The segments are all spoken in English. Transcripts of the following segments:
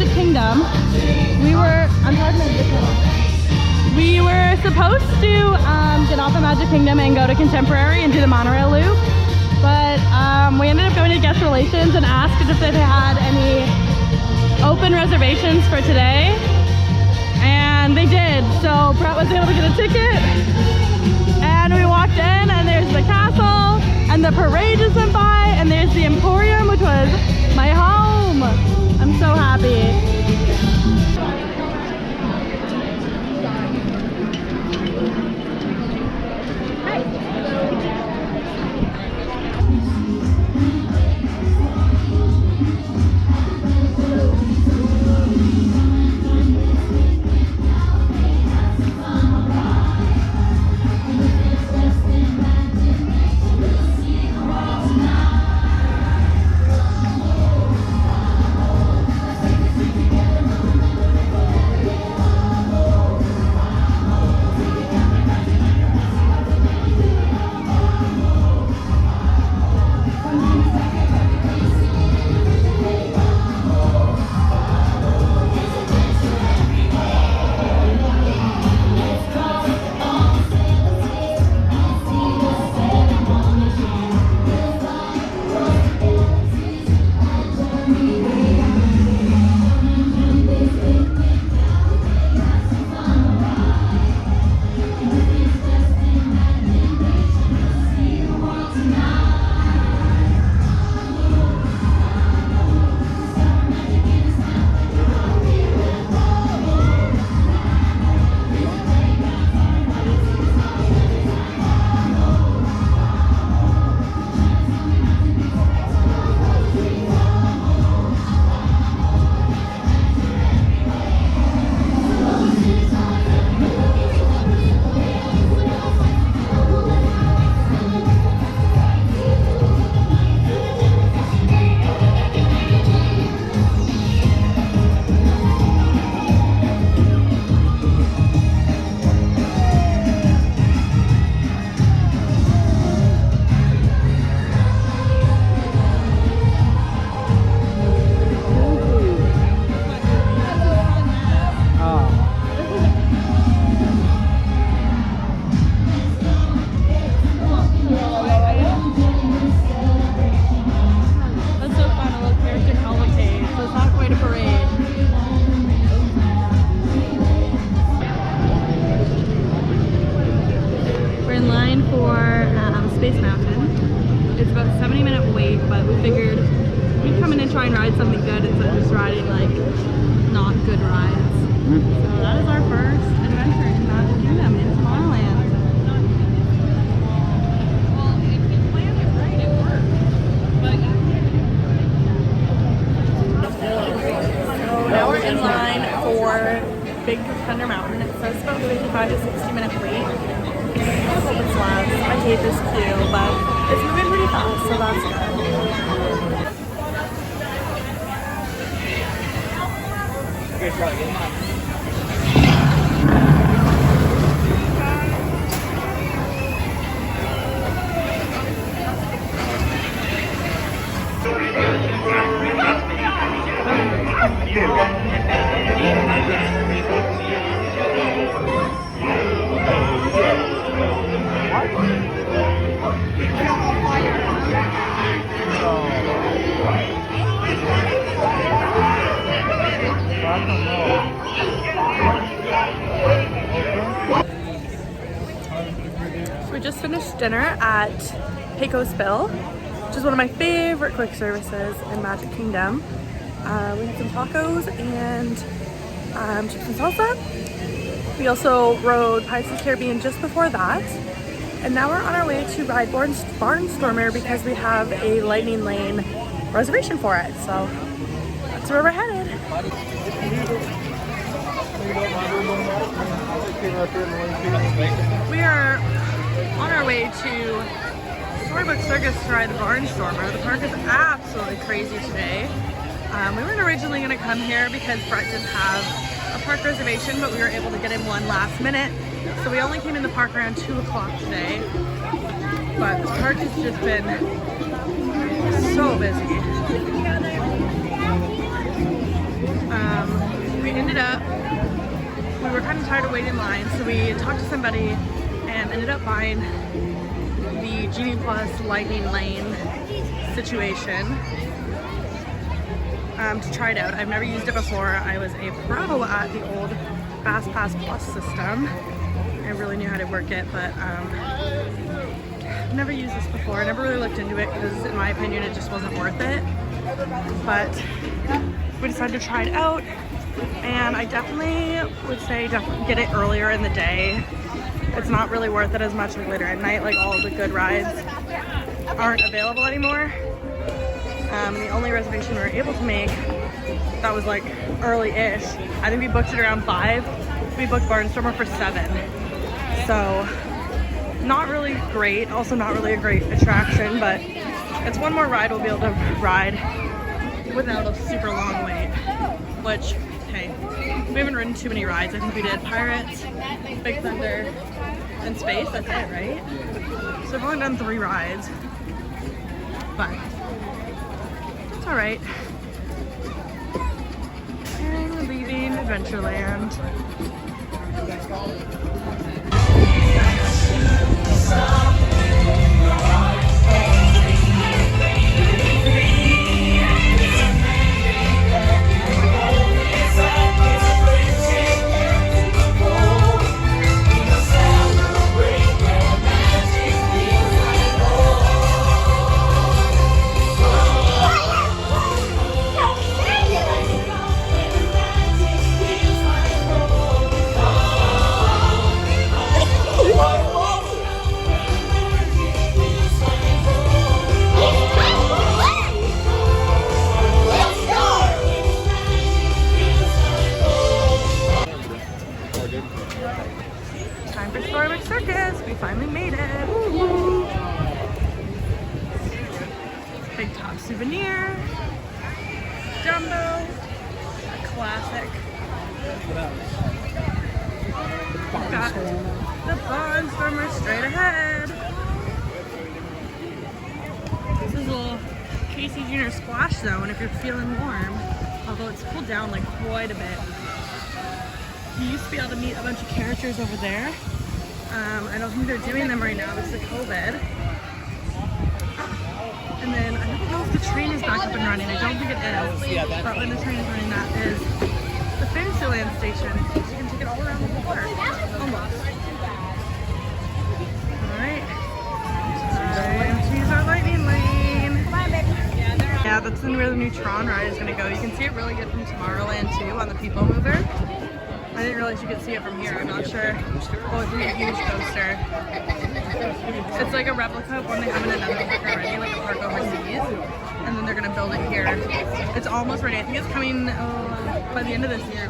Magic Kingdom. We were supposed to get off at Magic Kingdom and go to Contemporary and do the monorail loop, but we ended up going to guest relations and asked if they had any open reservations for today, and they did. So Brett was able to get a ticket, and we walked in, and there's the castle, and the parade just went by, and there's the Emporium, which was my home. I'm so happy. Try and ride something good instead of just riding like not good rides. So that is our first adventure in Magic Kingdom in Tomorrowland. Well, if you plan it right, it works. So now we're in line for Big Thunder Mountain. It says about 55 to 60-minute wait. I hope it's less. My tape is cute, but it's moving pretty fast, so that's good. So we just finished dinner at Pecos Bill, which is one of my favorite quick services in Magic Kingdom. We had some tacos and chips and salsa. We also rode Pirates of the Caribbean just before that. And now we're on our way to ride Barnstormer because we have a Lightning Lane reservation for it. So that's where we're headed. We are on our way to Storybook Circus to ride the Barnstormer. The park is absolutely crazy today. We weren't originally going to come here because Brett didn't have a park reservation, but we were able to get in one last minute. So we only came in the park around 2 o'clock today. But the park has just been so busy. We ended up, we were kind of tired of waiting in line, so we talked to somebody and ended up buying the Genie Plus Lightning Lane situation to try it out. I've never used it before. I was a pro at the old Fast Pass Plus system. I really knew how to work it, but I've never used this before. I never really looked into it because in my opinion it just wasn't worth it. But we decided to try it out, and I definitely would say definitely get it earlier in the day. It's not really worth it as much like later at night. Like all of the good rides aren't available anymore. The only reservation we were able to make that was like early-ish, I think we booked it around 5. We booked Barnstormer for 7. So not really great, also not really a great attraction, but it's one more ride we'll be able to ride without a super long wait, which, hey, we haven't ridden too many rides. I think we did Pirates, Big Thunder, and Space. That's it, right? So we've only done 3 rides, but it's all right. And we're leaving Adventureland. We finally made it. Woo-hoo. Big Top Souvenir, Dumbo, a classic. Got the Barnstormer straight ahead. This is a little Casey Jr. splash zone if you're feeling warm, although it's cooled down like quite a bit. You used to be able to meet a bunch of characters over there. I don't think they're doing them right now because of COVID. And then I don't know if the train is back up and running. I don't think it is. But when the train is running, that is the Fantasyland station. So you can take it all around the park. Almost. Alright. Time to use our lightning lane. Come on, baby. Yeah, that's where the new Tron ride is going to go. You can see it really good from Tomorrowland too on the People Mover. I didn't realize you could see it from here. I'm not sure. Oh, it's a huge coaster. It's like a replica of one they have in another park already, like a park overseas. And then they're going to build it here. It's almost ready. I think it's coming by the end of this year.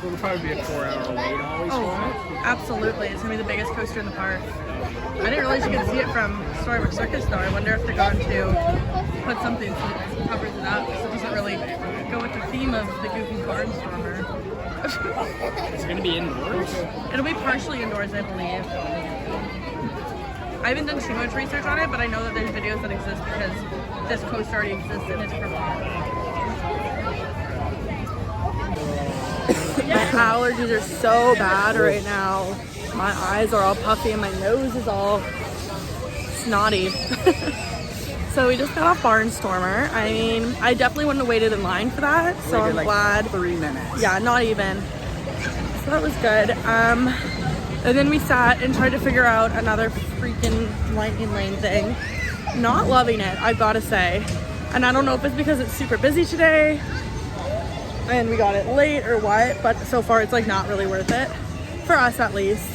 It'll probably be a 4-hour wait always. Oh, absolutely. It's going to be the biggest coaster in the park. I didn't realize you could see it from Storybook Circus though. I wonder if they're going to put something so it covers it up, because it doesn't really go with the theme of the Goofy Barnstormer. Is it going to be indoors? It'll be partially indoors, I believe. I haven't done too much research on it, but I know that there's videos that exist because this coaster already exists in a different park. My allergies are so bad right now. My eyes are all puffy and my nose is all snotty. So we just got off Barnstormer. I mean, I definitely wouldn't have waited in line for that, so I'm glad. 3 minutes. Yeah, not even. So that was good. And then we sat and tried to figure out another freaking lightning lane thing. Not loving it, I've got to say. And I don't know if it's because it's super busy today and we got it late or what, but so far it's like not really worth it. For us at least.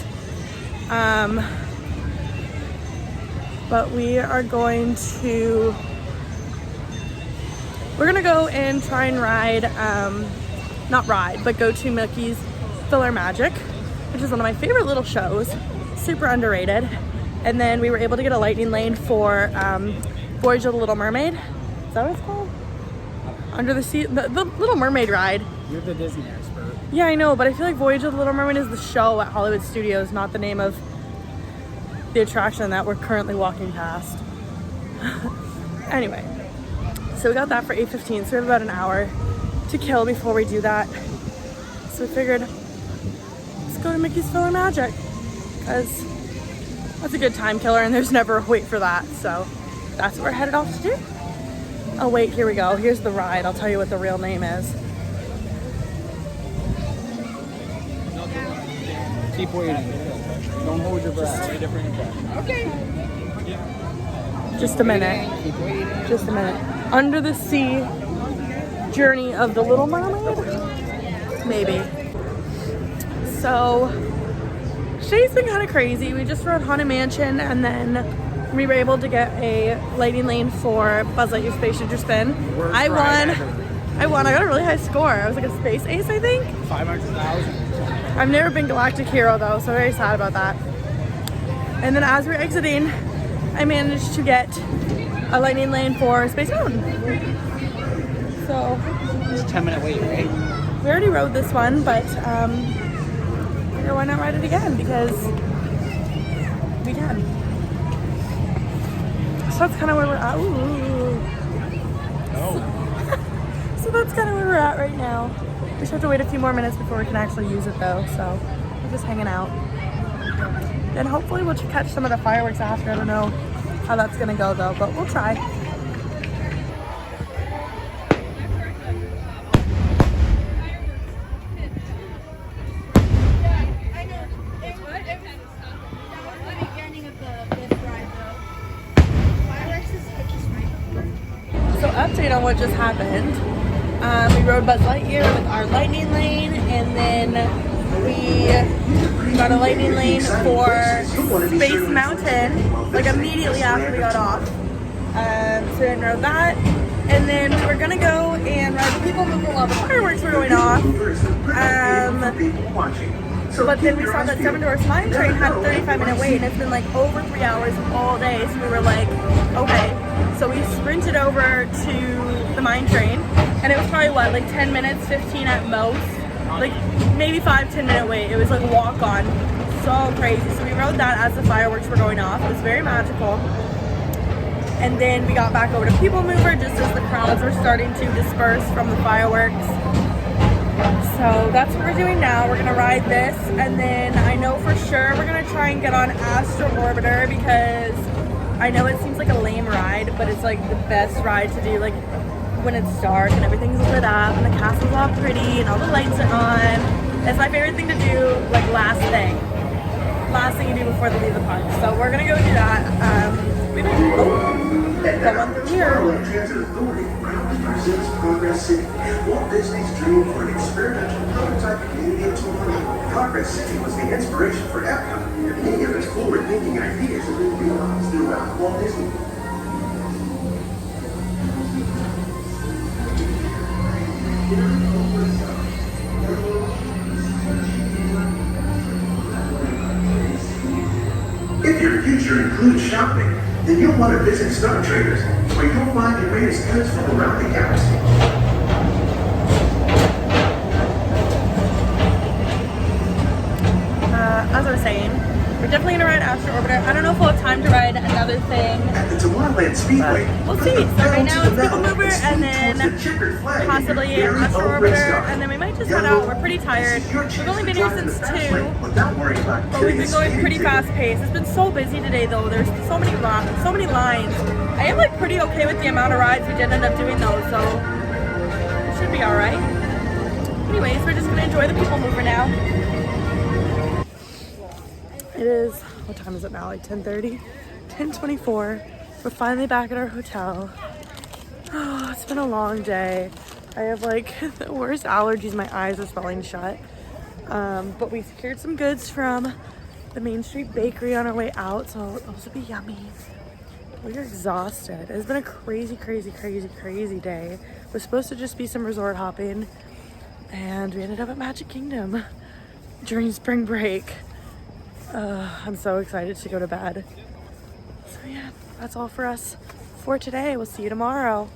But we are going to, we're gonna go and try and ride, not ride, but go to Mickey's Filler Magic, which is one of my favorite little shows, super underrated. And then we were able to get a lightning lane for Voyage of the Little Mermaid. Is that what it's called? Under the Sea, the Little Mermaid ride. You're the Disney expert. Yeah, I know, but I feel like Voyage of the Little Mermaid is the show at Hollywood Studios, not the name of the attraction that we're currently walking past. Anyway, so we got that for $8.15, so we have about an hour to kill before we do that. So we figured, let's go to Mickey's Filler Magic, because that's a good time killer and there's never a wait for that. So that's what we're headed off to do. Oh wait, here we go. Here's the ride. I'll tell you what the real name is. Keep waiting. Don't hold your breath. Okay. Just a minute. Keep waiting. Just a minute. Under the Sea Journey of the Little Mermaid? Maybe. So, today's been kind of crazy. We just rode Haunted Mansion and then we were able to get a lighting lane for Buzz Lightyear Space Shooter Spin. I won. I got a really high score. I was like a space ace, I think. 500,000. I've never been Galactic Hero though, so very sad about that. And then as we're exiting, I managed to get a lightning lane for Space Mountain. So It's a 10-minute wait, right? we already rode this one, but figure why not ride it again, because we can. So that's kind of where we're at. Ooh. Oh. So that's kind of where we're at right now. We just have to wait a few more minutes before we can actually use it though, so we're just hanging out. Then hopefully we'll catch some of the fireworks after. I don't know how that's gonna go though, but we'll try. So update on what just happened. We rode Buzz Lightyear with our lightning lane, and then we got a lightning lane for Space Mountain, like immediately after we got off. So then rode that, and then we were gonna go and ride the People Mover while the fireworks were going off. But then we saw that Seven Dwarfs Mine Train had a 35-minute wait, and it's been like over 3 hours all day. So we were like, okay. So we sprinted over to the mine train, and it was probably what, like 10 minutes, 15 at most, like maybe 5-10 minute wait. It was like walk on, so crazy. So we rode that as the fireworks were going off. It was very magical. And then we got back over to People Mover just as the crowds were starting to disperse from the fireworks. So that's what we're doing now. We're gonna ride this, and then I know for sure we're gonna try and get on Astro Orbiter, because I know it seems like a lame ride, but it's like the best ride to do, like when it's dark and everything's lit up and the castle's all pretty and all the lights are on. It's my favorite thing to do, like last thing you do before they leave the park. So we're gonna go do that. We might go one through here. Transit Authority proudly presents Progress City, Walt Disney's dream for an experimental prototype community of tomorrow. Progress City was the inspiration for Epcot, and many of its forward-thinking ideas have been realized throughout Walt Disney. If your future includes shopping, then you'll want to visit Star Traders, where you'll find the greatest goods from around the galaxy. As I was saying, we're definitely gonna ride Astro Orbiter. I don't know if we'll have time to ride another thing. At the Tomorrowland Speedway, We'll see. So right now it's People Mover, and then possibly Astro Orbiter, and then we might just head out. We're pretty tired. We've only been here since 2, but we've been going pretty fast paced. It's been so busy today though. There's so many lines. I am like pretty okay with the amount of rides we did end up doing though, so it should be alright. Anyways, we're just gonna enjoy the People Mover now. It is, what time is it now? Like 10:30? 10:24. We're finally back at our hotel. Oh, it's been a long day. I have like the worst allergies. My eyes are swelling shut. But we secured some goods from the Main Street Bakery on our way out, so those will be yummy. We're exhausted. It's been a crazy day. It was supposed to just be some resort hopping, and we ended up at Magic Kingdom during spring break. I'm so excited to go to bed. So yeah, that's all for us for today. We'll see you tomorrow.